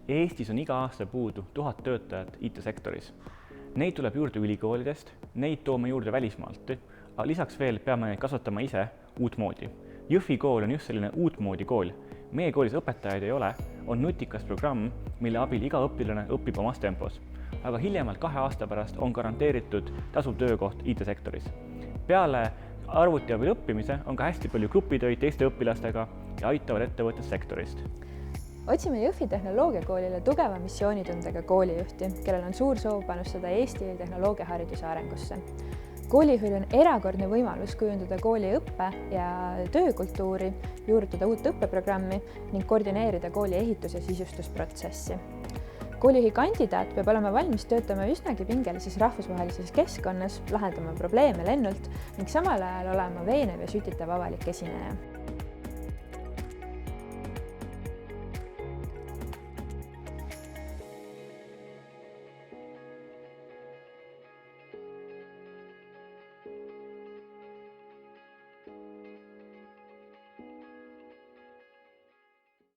Eestis on iga aasta puudu 1000 töötajat IT-sektoris. Neid tuleb juurde ülikoolidest, neid toome juurde välismaalt, aga lisaks veel peame neid kasvatama ise uutmoodi. Jõhvi kool on just selline uutmoodi kool. Meie koolis õpetajaid ei ole, on nutikas programm, mille abil iga õpilane õpib omas tempos. Aga hiljemalt 2 aasta pärast on garanteeritud tasuv töökoht IT-sektoris. Peale arvuti abil õppimise on ka hästi palju grupitöid teiste õpilastega ja aitavad ettevõtlussektorist. Otsime Jõhvi tehnoloogiakoolile tugeva missioonitundega koolijuhti, kellel on suur soov panustada Eesti tehnoloogiahariduse arengusse. Koolijuhil on erakordne võimalus kujundada kooli õppe ja töökultuuri, juurutada uut õppeprogrammi ning koordineerida kooli ehitus- ja sisustusprotsessi. Koolijuhi kandidaat peab olema valmis töötama üsnagi pingelises rahvusvahelises keskkonnas, lahendama probleeme lennult ning samal ajal olema veenev ja sütitav avalik esineja.